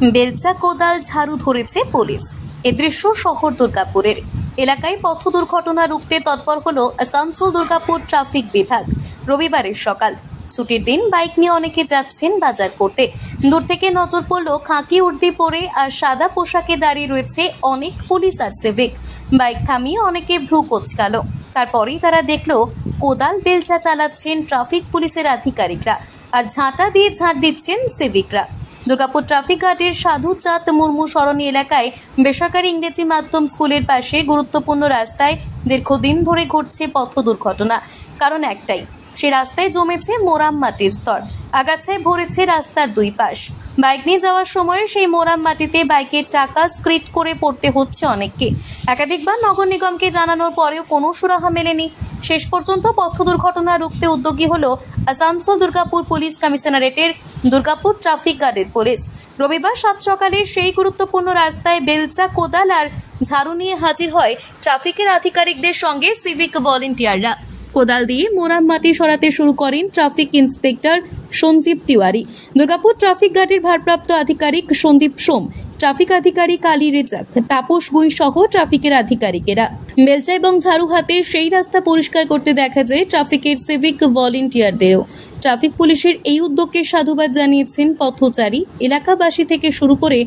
বেলচা কোদাল ঝাড়ু ধরেছে পুলিশ। এ দৃশ্য শহর দুর্গাপুরের এলাকায় পথ দুর্ঘটনা রুখতে তৎপর হলো আসানসোল দুর্গাপুর ট্রাফিক বিভাগ। রবিবারের সকাল, ছুটির দিন, বাইক নিয়ে অনেকে যাচ্ছেন বাজার করতে। দূর থেকে নজর পড়লো খাকি উর্দি পরে আর সাদা পোশাকে দাঁড়িয়ে রয়েছে অনেক পুলিশ আর সিভিক। বাইক থামিয়ে অনেকে ভ্রু কোঁচকালো। তারপরেই তারা দেখলো কোদাল বেলচা চালাচ্ছেন ট্রাফিক পুলিশের আধিকারিকরা আর ঝাঁটা দিয়ে ঝাঁট দিচ্ছেন সিভিকরা। দুর্গাপুর ট্রাফিক গার্ডের সাধুচাঁদ মুর্মু সরণি এলাকায় বেসরকারি ইংরেজি মাধ্যম স্কুলের পাশে গুরুত্বপূর্ণ রাস্তায় দীর্ঘদিন ধরে ঘটছে পথ দুর্ঘটনা। কারণ একটাই, সে রাস্তায় জমেছে মোরাম মাটির স্তর, আগাছায় ভরেছে রাস্তার দুই পাশ। বাইক নিয়ে যাওয়ার সময় সেই মোরাম মাটিতে বাইকের চাকা স্ক্রিট করে পড়তে হচ্ছে অনেককে। একাধিকবার নগর নিগমকে জানানোর পরেও কোনো সুরাহা মেলেনি। শেষ পর্যন্ত পথ দুর্ঘটনা রুখতে উদ্যোগী হলো আসানসোল দুর্গাপুর পুলিশ কমিশনারেটের দুর্গাপুর ট্রাফিক গার্ডের পুলিশ। রবিবার সাত সকালে সেই গুরুত্বপূর্ণ রাস্তায় বেলচা, কোদাল আর ঝাড়ু নিয়ে হাজির হয় ট্রাফিকের আধিকারিকদের সঙ্গে সিভিক ভলেন্টিয়াররা। কোদাল দিয়ে মোরাম মাটি সরাতে শুরু করেন traffic inspector Sanjeev Tiwari, Durgapur traffic গার্ডের ভারপ্রাপ্ত আধিকারিক সন্দীপ সোম, ট্রাফিক আধিকারিক আলী রেজাক, তাপস গুই সহ ট্রাফিকের আধিকারিকেরা। বেলচা এবং ঝাড়ু হাতে সেই রাস্তা পরিষ্কার করতে দেখা যায় ট্রাফিকের সিভিক ভলেন্টিয়ারদেরও। ট্রাফিক পুলিশের এই উদ্যোগকে সাধুবাদ জানিয়েছেন পথচারী, এলাকাবাসী থেকে শুরু করে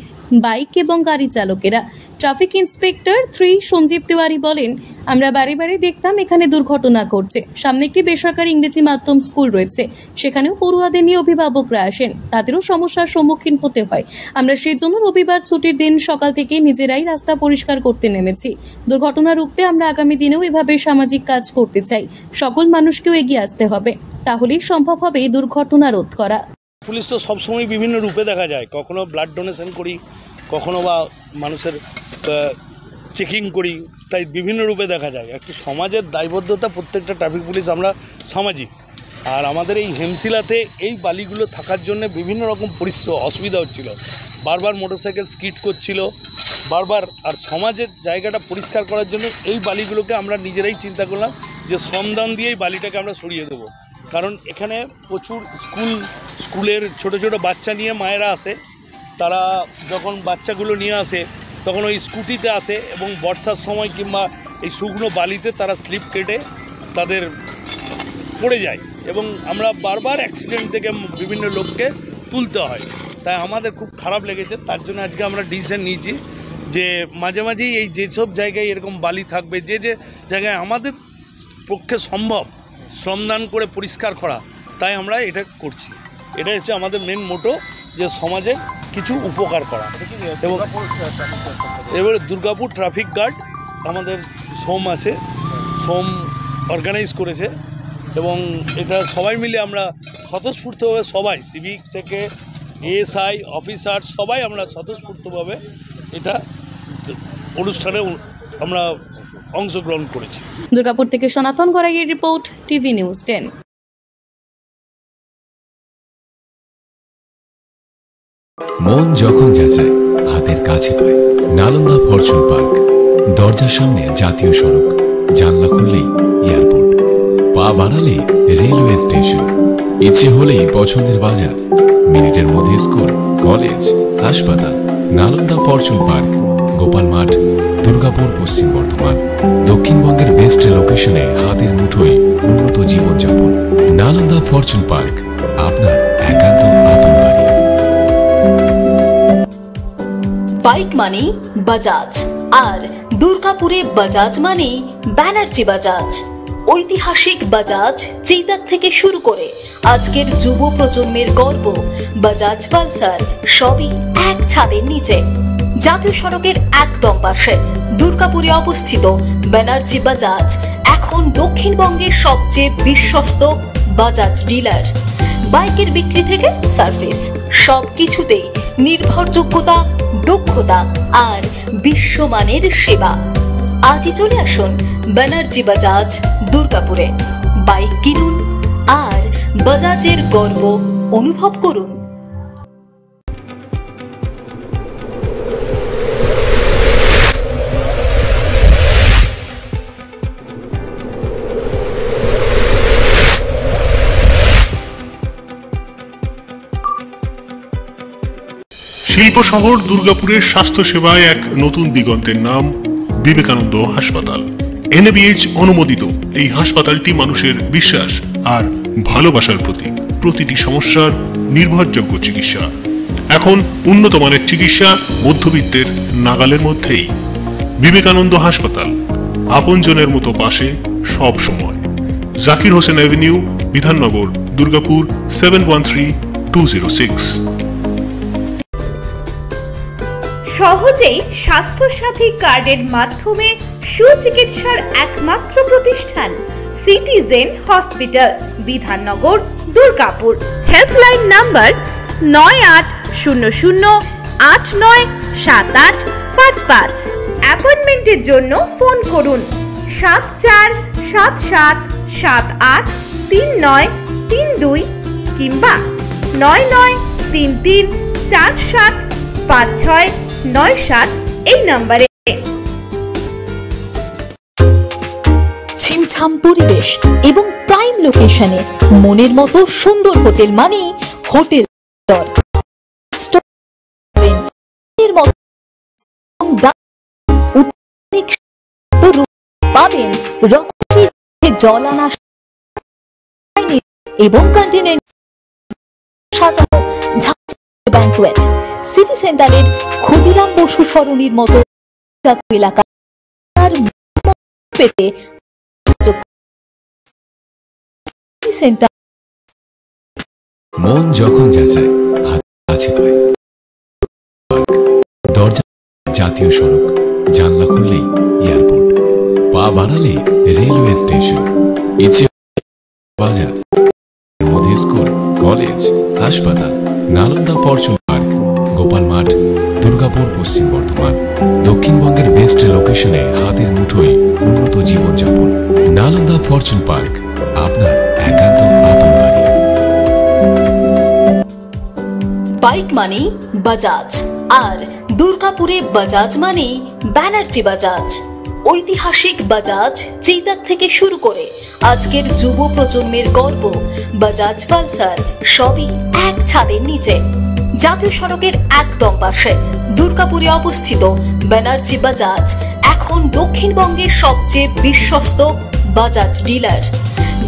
বাইক এবং গাড়ি চালকেরা। ট্রাফিক ইন্সপেক্টর 3 সঞ্জীব তিওয়ারি বলেন, আমরা বারে বারে দেখতাম এখানে দুর্ঘটনা ঘটছে। সামনে একটি বেসরকারি ইংরেজি মাধ্যম স্কুল রয়েছে, সেখানেও পড়ুয়াদের নিয়ে অভিভাবকরা আসেন, তাদেরও সমস্যার সম্মুখীন হতে হয়। আমরা সেই জন্য রবিবার ছুটির দিন সকাল থেকে নিজেরাই রাস্তা পরিষ্কার করতে নেমেছি। দুর্ঘটনা রুখতে আমরা আগামী দিনেও এভাবে সামাজিক কাজ করতে চাই। সকল মানুষকেও এগিয়ে আসতে হবে, তাহলেই সম্ভব হবে দুর্ঘটনা রোধ করা। পুলিশ তো সবসময় বিভিন্ন রূপে দেখা যায়, কখনো ব্লাড ডোনেশন করি, কখনো বা মানুষের চেকিং করি, তাই বিভিন্ন রূপে দেখা যায়। একটি সমাজের দায়বদ্ধতা, প্রত্যেকটা ট্রাফিক পুলিশ আমরা সামাজিক। আর আমাদের এই হেমশিলাতে এই বালিগুলো থাকার জন্য বিভিন্ন রকম অসুবিধা হচ্ছিল, বারবার মোটরসাইকেল স্কিড করছিল বারবার। আর সমাজের জায়গাটা পরিষ্কার করার জন্য এই বালিগুলোকে আমরা নিজেরাই চিন্তা করলাম যে শ্রমদান দিয়ে এই বালিটাকে আমরা সরিয়ে দেবো। কারণ এখানে প্রচুর স্কুলের ছোট ছোট বাচ্চা নিয়ে মায়েরা আসে, তারা যখন বাচ্চাগুলো নিয়ে আসে তখন ওই স্কুটিতে আসে এবং বর্ষার সময় কিংবা এই শুকনো বালিতে তারা স্লিপ কেটে তাদের পড়ে যায় এবং আমরা বারবার অ্যাক্সিডেন্ট থেকে বিভিন্ন লোককে তুলতে হয়। তাই আমাদের খুব খারাপ লেগেছে, তার জন্য আজকে আমরা ডিসিশন নিয়েছি যে মাঝে মাঝেই এই যেসব জায়গায় এরকম বালি থাকবে, যে যে জায়গায় আমাদের পক্ষে সম্ভব শ্রমদান করে পরিষ্কার করা, তাই আমরা এটা করছি। এটা হচ্ছে আমাদের মেন মোটো, যে সমাজে কিছু উপকার করা। এবং এবারে দুর্গাপুর ট্রাফিক গার্ড আমাদের সোম আছে, সোম অর্গানাইজ করেছে এবং এটা সবাই মিলে আমরা স্বতঃস্ফূর্তভাবে, সবাই সিভিক থেকে এএসআই অফিসার সবাই আমরা স্বতঃস্ফূর্তভাবে এটা অনুষ্ঠানে আমরা অংশগ্রহণ করেছি। দুর্গাপুর থেকে সনাতন গড়াইয়ের রিপোর্ট, টিভি নিউজ 10। মন যখন যাচায় হাতের কাছে পায় নালন্দা ফরচুন পার্ক। দরজার সামনে জাতীয় সড়ক, জানলা খুললেই এয়ারপোর্ট, পা বাড়ালেই রেলওয়ে স্টেশন, ইচ্ছে হলেই পছন্দের বাজার, মিনিটের মধ্যে স্কুল, কলেজ, হাসপাতাল। নালন্দা ফরচুন পার্ক, গোপাল মাঠ, দুর্গাপুর, পশ্চিম বর্ধমান। দক্ষিণবঙ্গের বেস্ট লোকেশনে হাতের মুঠোয় উন্নত জীবনযাপন। নালন্দা ফরচুন পার্ক, আপনার একান্ত আপন বাড়ি। বাইক মানে বাজাজ, আর দুর্গাপুরে বাজাজ মানে ব্যানার্জি বাজাজ। ঐতিহাসিক বাজাজ চেতক থেকে শুরু করে আজকের যুব প্রজন্মের গর্ব বাজাজ পালসার, সবই এক ছাদের নিচে। জাতীয় সড়কের একদম পাশে দুর্গাপুরে অবস্থিত ব্যানার্জি বাজাজ এখন দক্ষিণবঙ্গের সবচেয়ে বিশ্বস্ত বাজাজ ডিলার। বাইকের বিক্রি থেকে সার্ভিস, সবকিছুতেই নির্ভরযোগ্যতা, দক্ষতা আর বিশ্বমানের সেবা। আজই চলে আসুন ব্যানার্জি বাজাজ দুর্গাপুরে। বাইক কিনুন আর বাজাজের গর্ব অনুভব করুন। শিল্প শহর দুর্গাপুরের স্বাস্থ্য সেবায় এক নতুন দিগন্তের নাম বিবেকানন্দ হাসপাতাল। NABH অনুমোদিত এই হাসপাতালটি মানুষের বিশ্বাস আর ভালোবাসার প্রতীক। প্রতিটি সমস্যার নির্ভরযোগ্য চিকিৎসা। এখন উন্নত মানের চিকিৎসা মধ্যবিত্তের নাগালের মধ্যেই। বিবেকানন্দ হাসপাতাল, আপনজনের মতো পাশে সব সময়। জাকির হোসেন অ্যাভিনিউ, বিধাননগর, দুর্গাপুর 713206। সহজেই স্বাস্থ্যসাথী কার্ডের মাধ্যমে সুচিকিৎসার একমাত্র প্রতিষ্ঠান citizen hospital, Bidhannagar, Durgapur. Helpline number 9800897855। অ্যাপয়েন্টমেন্টের জন্য ফোন করুন 7477783932 কিংবা 9933475697 এই নম্বরে। ছিমছাম পরিবেশ এবং প্রাইম লোকেশনে মনের মতো সুন্দর হোটেল মানে হোটেল পাবেন জলানা এবং কন্টিনেন্ট সাজানো ব্যাংকুয়েট। সিটি সেন্টারের ক্ষুদিরাম বসু সরণির মতো এলাকা পেতে সেন্টার। মন যখন যাচায় হাত কাছে পায়। দরজা জাতীয় সড়ক, জানলা খুললেই এয়ারপোর্ট, পা বাড়ালে রেলওয়ে স্টেশন, ইচ্ছে বাজার, মধ্যে স্কুল, কলেজ, হাসপাতাল, নালন্দা ফরচুন পার্ক, গোপাল মাঠ, দুর্গাপুর, পশ্চিম বর্ধমান। দক্ষিণবঙ্গের বেস্ট লোকেশনে হাতের মুঠোয় উন্নত জীবনযাপন। নালন্দা ফরচুন পার্ক, আপনার একান্ত আপন বাড়ি। বাইক মানে বাজাজ, আর দুর্গাপুরে বাজাজ মানে ব্যানার্জি বাজাজ। ঐতিহাসিক বাজাজ চেতক থেকে শুরু করে আজকের যুব প্রজন্মের গর্ব বাজাজ পালসার, সবই এক ছাদের নিচে। জাতীয় সড়কের একদম পাশে দুর্গাপুরে অবস্থিত ব্যানার্জি বাজাজ এখন দক্ষিণবঙ্গের সবচেয়ে বিশ্বস্ত বাজাজ ডিলার।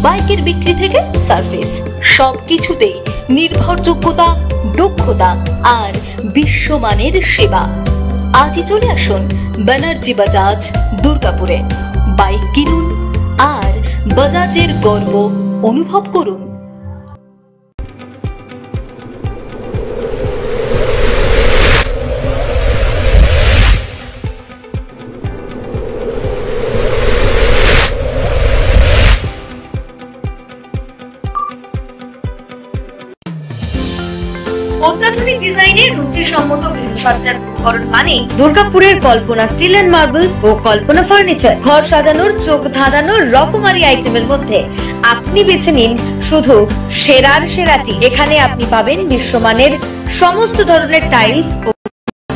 বাইকের বিক্রি থেকে সার্ভিস, সবকিছুতেই নির্ভরযোগ্যতা, দক্ষতা আর বিশ্বমানের সেবা। আজই চলে আসুন ব্যানার্জি বাজাজ দুর্গাপুরে। বাইক কিনুন আর বাজাজের গর্ব অনুভব করুন। অত্যাধুনিক ডিজাইনের রুচিসম্মত গৃহসজ্জার উপকরণ মানে দুর্গাপুরের কল্পনা স্টিল এন্ড মার্বেলস ও কল্পনা ফার্নিচার। ঘর সাজানোর, চোখ ধাঁধানোর রকমারি আইটেমের মধ্যে আপনি বেছে নিন শুধু সেরার সেরাটি। এখানে আপনি পাবেন বিশ্বমানের সমস্ত ধরনের টাইলস ও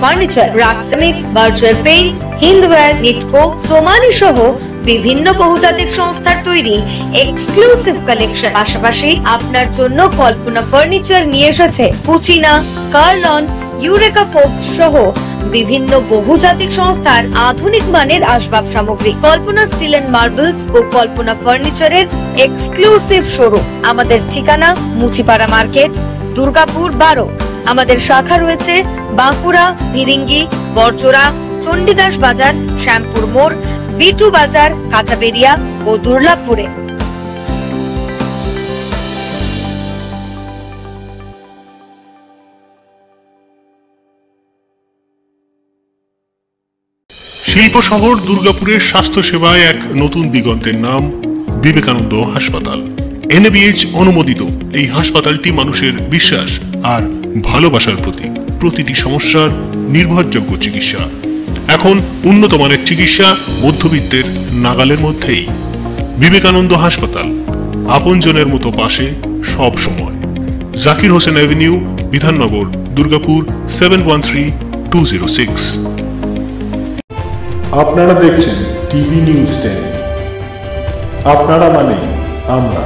ফার্নিচার, রাক্সামিক্স, ভার্চুয়াল পেইন্টস, হিন্দওয়্যার, নিটকো, সোমানি সহ বিভিন্ন বহুজাতিক সংস্থার তৈরি এক্সক্লুসিভ কালেকশন। পাশাপাশি আপনার জন্য কল্পনা ফার্নিচার নিয়ে এসেছে পুচিনা, কার্লন, ইউরেকা ফোর্বস সহ বিভিন্ন বহুজাতিক সংস্থার আধুনিক মানের আসবাব সামগ্রী। কল্পনা স্টিল এন্ড মার্বেলস ও কল্পনা ফার্নিচারের এক্সক্লুসিভ শোরুম। আমাদের ঠিকানা মুচিপাড়া মার্কেট, দুর্গাপুর 12। আমাদের শাখা রয়েছে বাঁকুড়া, ভিরিঙ্গি, বড়জোড়া, চণ্ডীদাস বাজার, শ্যামপুর মোড়, বিটু বাজার, কাঁটাবেড়িয়া ও দুর্লাভপুরে। শিল্প শহর দুর্গাপুরের স্বাস্থ্য সেবায় এক নতুন দিগন্তের নাম বিবেকানন্দ হাসপাতাল। NABH অনুমোদিত এই হাসপাতালটি মানুষের বিশ্বাস আর ভালোবাসার প্রতীক। প্রতিটি সমস্যার নির্ভরযোগ্য চিকিৎসা। এখন উন্নত মানের চিকিৎসা মধ্যবিত্তের নাগালের মধ্যেই। বিবেকানন্দ হাসপাতাল, আপনজনের মতো পাশে সব সময়। জাকির হোসেন অ্যাভিনিউ, বিধাননগর, দুর্গাপুর 713206। আপনারা দেখছেন টিভি নিউজ 10। আপনারা মানে আমরা।